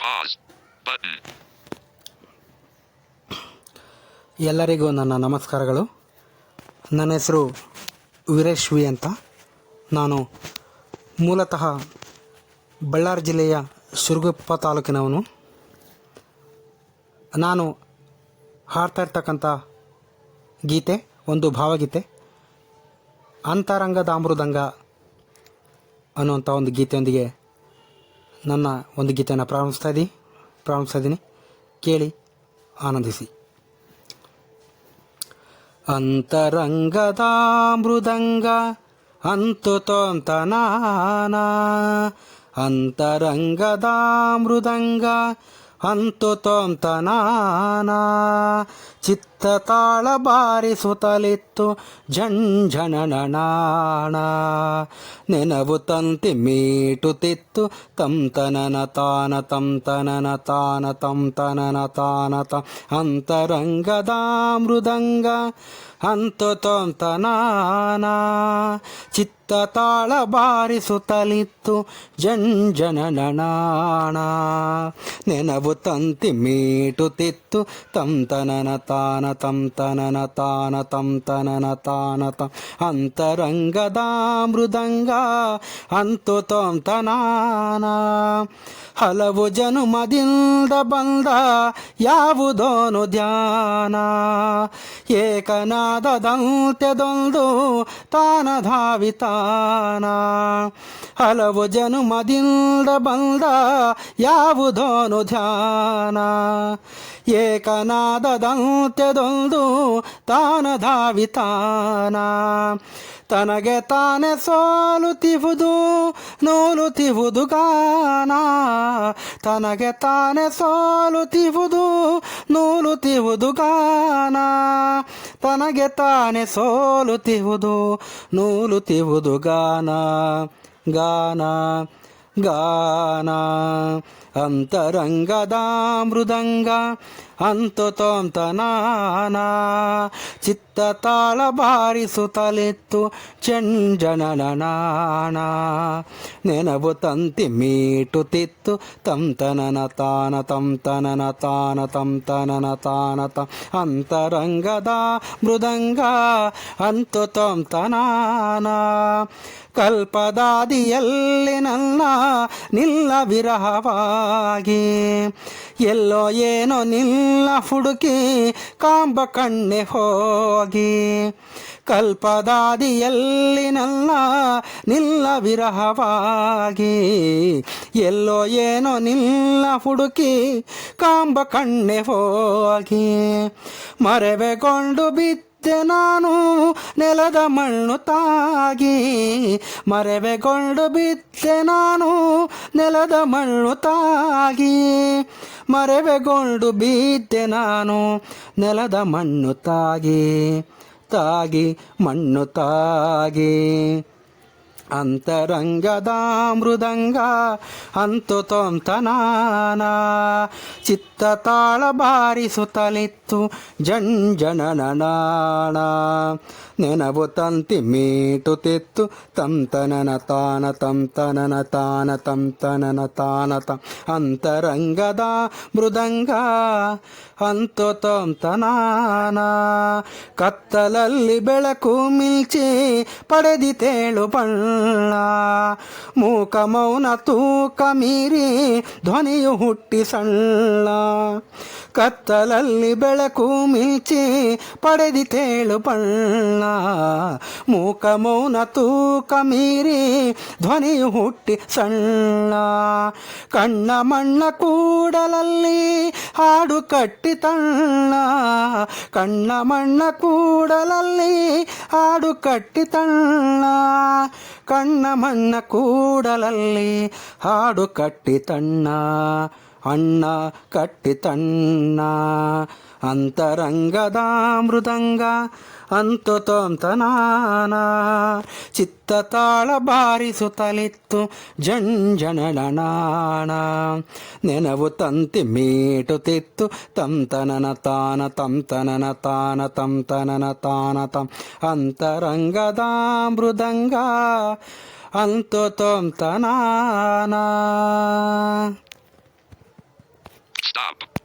Pause. Button. ಎಲ್ಲರಿಗೂ ನನ್ನ ನಮಸ್ಕಾರಗಳು. ನನ್ನ ಹೆಸರು ವೀರೇಶ್ ವಿ ಅಂತ. ನಾನು ಮೂಲತಃ ಬಳ್ಳಾರಿ ಜಿಲ್ಲೆಯ ಶಿರಗುಪ್ಪ ತಾಲೂಕಿನವನು. ನಾನು ಹಾಡ್ತಾ ಇರ್ತಕ್ಕಂಥ ಗೀತೆ ಒಂದು ಭಾವಗೀತೆ, ಅಂತರಂಗದ ಮೃದಂಗ ಅನ್ನುವಂಥ ಒಂದು ಗೀತೆಯೊಂದಿಗೆ ನನ್ನ ಒಂದು ಗೀತೆಯನ್ನು ಪ್ರಾರಂಭಿಸ್ತಾ ಇದ್ದೀನಿ. ಕೇಳಿ ಆನಂದಿಸಿ. ಅಂತರಂಗದ ಮೃದಂಗ ಅಂತು ತೊಂತನಾನ, ಅಂತರಂಗದ ಮೃದಂಗ ಅಂತು ತೊಂತನಾನ, ಚಿತ್ತ ತಾಳ ಬಾರಿಸುತ್ತಲಿತ್ತು ಝಂಝಣನಾಣ, ನೆನವು ತಂತಿ ಮೀಟುತ್ತಿತ್ತು ತಂತನನ ತಾನ ತಂತನನ ತಾನ ತಂತನನ ತಾನ ತ, ಅಂತರಂಗದ ಮೃದಂಗ ಅಂತು ತೊಂತನಾನ, ಚಿತ್ತ ತಾಳ ಬಾರಿಸುತ್ತಲಿತ್ತು ಝಂಝಣನಾಣ, ನೆನವು ತಂತಿ ಮೀಟುತ್ತಿತ್ತು ತಂತನನ ತಾನ ತಂತನನ ತಾನ ತಂತನನ ತಾನ ತ, ಅಂತರಂಗದ ಮೃದಂಗ ಅಂತು ತೊಂತನಾನ, ಹಲವು ಜನುಮದಿಂದ ಬಂದ ಯಾವುದೋನು ಧ್ಯಾನ, ಏಕನಾದದಂತ್ಯದೊಂದು ತಾನ ಧಾವಿತಾನ, ಹಲವು ಜನುಮದಿಂದ ಬಂದ ಯಾವುದೋನು ಧ್ಯಾನ, ಏಕನಾದದಂತ್ಯದೊಂದು ತಾನ ಧಾವಿತಾನ, ತನಗೆ ತಾನೇ ಸೋಲುತ್ತಿಹುದು ನೂಲುತ್ತಿಹುದು ಗಾನ, ತನಗೆ ತಾನೇ ಸೋಲುತ್ತಿಹುದು ನೂಲುತ್ತಿಹುದು ಗಾನ, ತನಗೆ ತಾನೇ ಸೋಲುತ್ತಿಹುದು ನೂಲುತ್ತಿಹುದು ಗಾನ ಗಾನ ಗಾನ, ಅಂತರಂಗದ ಮೃದಂಗ ಅಂತು ತೊಂತನಾನ, ಚಿತ್ತ ತಾಳ ಬಾರಿಸುತ್ತಲಿತ್ತು ಝಂಝಣನಾಣ, ನೆನವು ತಂತಿ ಮೀಟುತ್ತಿತ್ತು ತಂತನನ ತಾನ ತಂತನನ ತಾನ ತಂತನನ ತಾನ ತ, ಅಂತರಂಗದ ಮೃದಂಗ ಅಂತು ತೊಂತನಾನ, ಕಲ್ಪದಾದಿಯಲ್ಲಿ ನನ್ನ ನಿಲ್ಲ ವಿರಹವಾಗಿ, ಎಲ್ಲೋ ಏನೋ ನಿಲ್ಲ ಹುಡುಕಿ ಕಾಂಬ ಕಣ್ಣೆ ಹೋಗಿ, ಕಲ್ಪದಾದಿಯಲ್ಲಿ ನನ್ನ ನಿಲ್ಲ ವಿರಹವಾಗಿ, ಎಲ್ಲೋ ಏನೋ ನಿಲ್ಲ ಹುಡುಕಿ ಕಾಂಬ ಕಣ್ಣೆ ಹೋಗಿ, ಮರೆವೆಗೊಂಡು ಬಿದ್ದ ನಾನು ನೆಲದ ಮಣ್ಣು ತಾಗಿ, ಮರೆವೆಗೊಂಡು ಬಿದ್ದೆ ನಾನು ನೆಲದ ಮಣ್ಣು ತಾಗಿ, ಮರೆವೆಗೊಂಡು ಬಿದ್ದೆ ನಾನು ನೆಲದ ಮಣ್ಣು ತಾಗಿ, ತಾಗಿ ಮಣ್ಣು ತಾಗಿ, ಅಂತರಂಗದ ಮೃದಂಗ ಅಂತು ತೊಂತನಾನ, ಚಿತ್ತ ತಾಳ ಬಾರಿಸುತ್ತಲಿತ್ತು ಝಂಝಣನಾಣ, ನೆನವು ತಂತಿ ಮೀಟುತ್ತಿತ್ತು ತಂತನನ ತಾನ ತಂತನನ ತಾನ ತಂತನನ ತಾನ ತ, ಅಂತರಂಗದ ಮೃದಂಗ ಅಂತು ತೊಂತನಾನ, ಕತ್ತಲಲ್ಲಿ ಬೆಳಕು ಮಿಲ್ಚಿ ಪಡೆದಿತೇಳು ಬಣ್ಣ, ಮೂಕ ಮೌನ ತೂಕ ಮೀರಿ ಧ್ವನಿಯು ಹುಟ್ಟಿ ಸಣ್ಣ, ಕತ್ತಲಲ್ಲಿ ಬೆಳಕು ಮಿಲ್ಚಿ ಪಡೆದಿತೇಳು ಬಣ್ಣ, ಮೂಕ ಮೌನ ತೂಕ ಮೀರಿ ಧ್ವನಿಯು ಹುಟ್ಟಿ ಸಣ್ಣ, ಕಣ್ಣ ಮಣ್ಣ ಕೂಡಲಲ್ಲಿ ಹಾಡು ಕಟ್ಟಿ ತಣ್ಣ, ಕಣ್ಣ ಮಣ್ಣ ಕೂಡಲಲ್ಲಿ ಹಾಡು ಕಟ್ಟಿ ತಣ್ಣ, ಕಣ್ಣ ಮಣ್ಣ ಕೂಡಲಲ್ಲಿ ಹಾಡು ಕಟ್ಟಿ ತಣ್ಣ, ಅಣ್ಣ ಕಟ್ಟಿ ತಣ್ಣ, ಅಂತರಂಗದ ಮೃದಂಗ ಅಂತು ತೊಂತನಾನ, ಚಿತ್ತ ತಾಳ ಬಾರಿಸುತ್ತಲಿತ್ತು ಝಂಝಣನಾಣ, ನೆನವು ತಂತಿ ಮೀಟುತ್ತಿತ್ತು ತಂತನನ ತಾನ ತಂತನನ ತಾನ ತಂತನನ ತಾನ ತಂ, ಅಂತರಂಗದ ಮೃದಂಗ ಅಂತು ತೊಂತನಾನ. Stop.